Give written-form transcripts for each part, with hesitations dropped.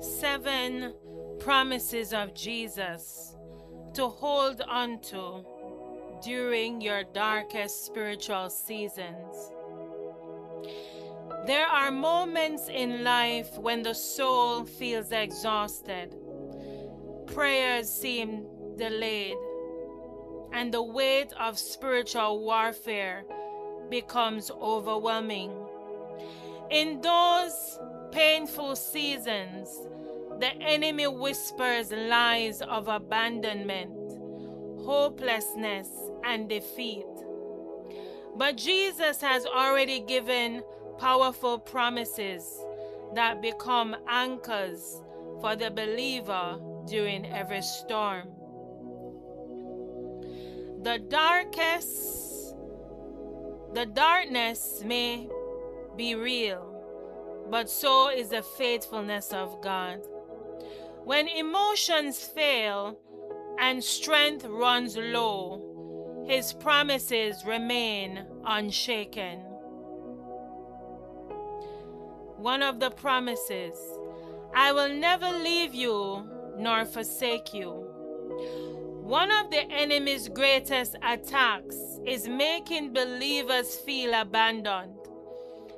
7 promises of Jesus to hold on to during your darkest spiritual seasons. There are moments in life when the soul feels exhausted, prayers seem delayed, and the weight of spiritual warfare becomes overwhelming. In those painful seasons, the enemy whispers lies of abandonment, hopelessness, and defeat. But Jesus has already given powerful promises that become anchors for the believer during every storm. The darkness may be real, but so is the faithfulness of God. When emotions fail and strength runs low, His promises remain unshaken. One of the promises, I will never leave you nor forsake you. One of the enemy's greatest attacks is making believers feel abandoned.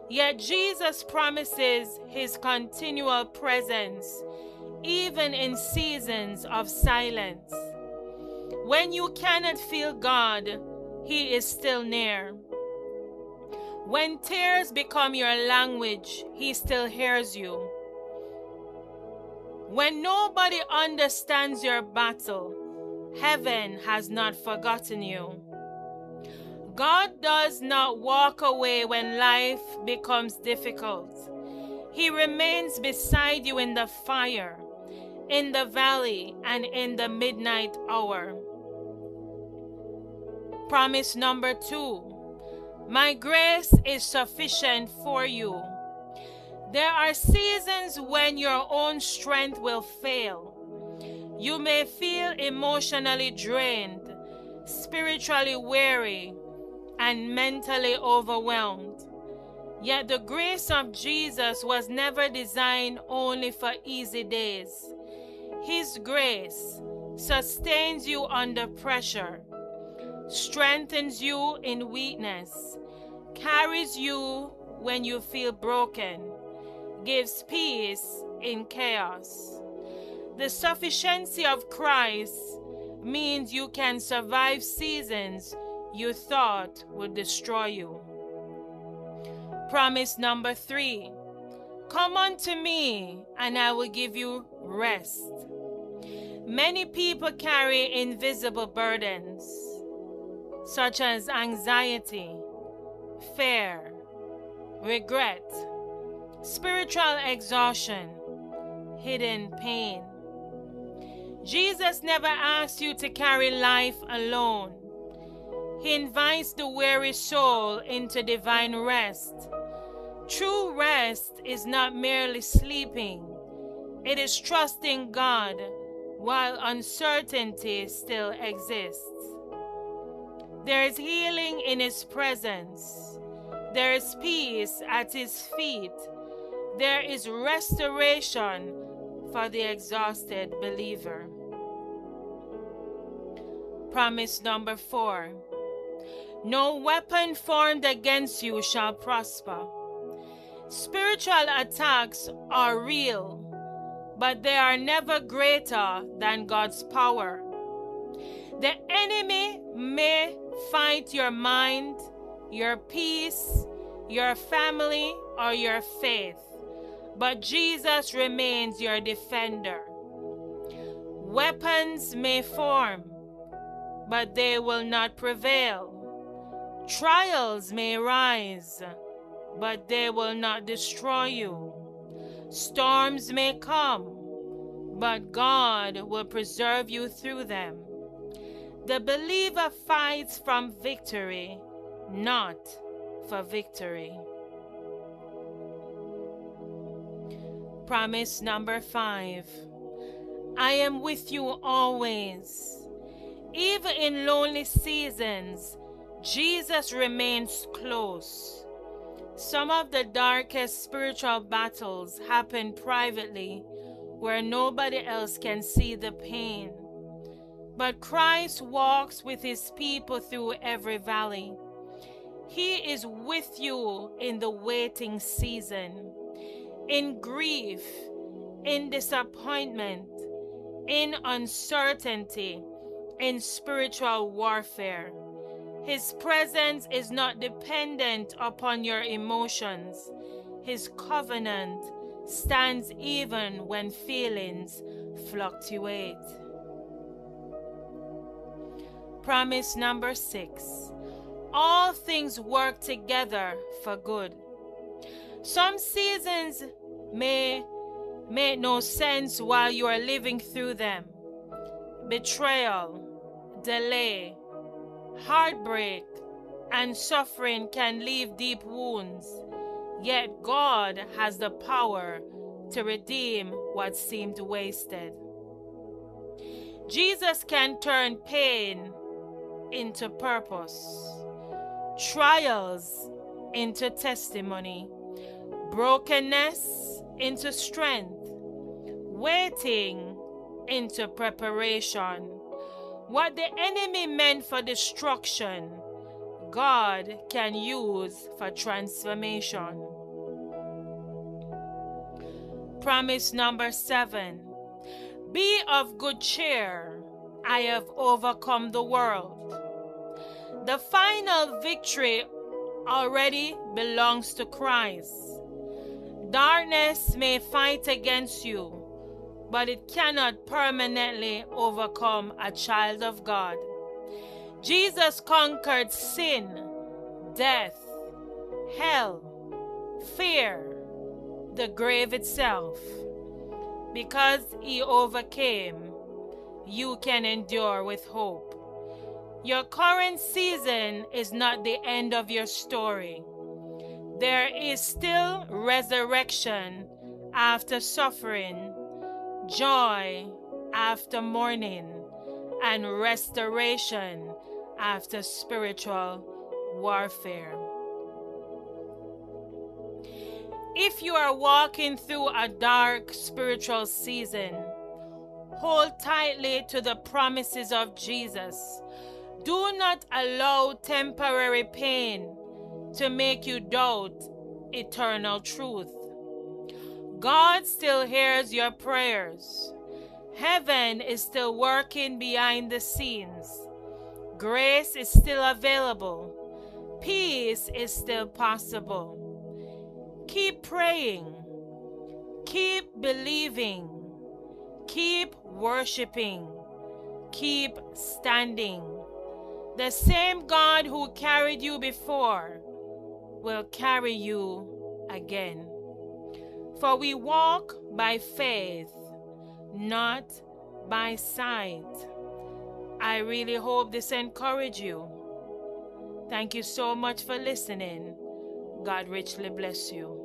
Yet Jesus promises His continual presence, even in seasons of silence. When you cannot feel God, He is still near. When tears become your language, He still hears you. When nobody understands your battle, heaven has not forgotten you. God does not walk away when life becomes difficult. He remains beside you in the fire, in the valley, and in the midnight hour. Promise number 2. My grace is sufficient for you. There are seasons when your own strength will fail. You may feel emotionally drained, spiritually weary, and mentally overwhelmed. Yet the grace of Jesus was never designed only for easy days. His grace sustains you under pressure, strengthens you in weakness, carries you when you feel broken, gives peace in chaos. The sufficiency of Christ means you can survive seasons you thought would destroy you. Promise number 3. Come unto me, and I will give you rest. Many people carry invisible burdens, such as anxiety, fear, regret, spiritual exhaustion, hidden pain. Jesus never asks you to carry life alone. He invites the weary soul into divine rest. True rest is not merely sleeping. It is trusting God while uncertainty still exists. There is healing in His presence. There is peace at His feet. There is restoration for the exhausted believer. Promise number 4. No weapon formed against you shall prosper. Spiritual attacks are real, but they are never greater than God's power. The enemy may fight your mind, your peace, your family, or your faith, but Jesus remains your defender. Weapons may form, but they will not prevail. Trials may rise, but they will not destroy you. Storms may come, but God will preserve you through them. The believer fights from victory, not for victory. Promise number 5. I am with you always. Even in lonely seasons, Jesus remains close. Some of the darkest spiritual battles happen privately where nobody else can see the pain. But Christ walks with his people through every valley. He is with you in the waiting season, in grief, in disappointment, in uncertainty, in spiritual warfare. His presence is not dependent upon your emotions. His covenant stands even when feelings fluctuate. Promise number 6. All things work together for good. Some seasons may make no sense while you are living through them. Betrayal, delay, heartbreak, and suffering can leave deep wounds. Yet God has the power to redeem what seemed wasted. Jesus can turn pain into purpose, trials into testimony, brokenness into strength, waiting into preparation. What the enemy meant for destruction, God can use for transformation. Promise number 7. Be of good cheer. I have overcome the world. The final victory already belongs to Christ. Darkness may fight against you, but it cannot permanently overcome a child of God. Jesus conquered sin, death, hell, fear, the grave itself. Because he overcame, you can endure with hope. Your current season is not the end of your story. There is still resurrection after suffering, joy after mourning, and restoration after spiritual warfare. If you are walking through a dark spiritual season, hold tightly to the promises of Jesus. Do not allow temporary pain to make you doubt eternal truth. God still hears your prayers. Heaven is still working behind the scenes. Grace is still available. Peace is still possible. Keep praying. Keep believing. Keep worshiping. Keep standing. The same God who carried you before will carry you again. For we walk by faith, not by sight. I really hope this encouraged you. Thank you so much for listening. God richly bless you.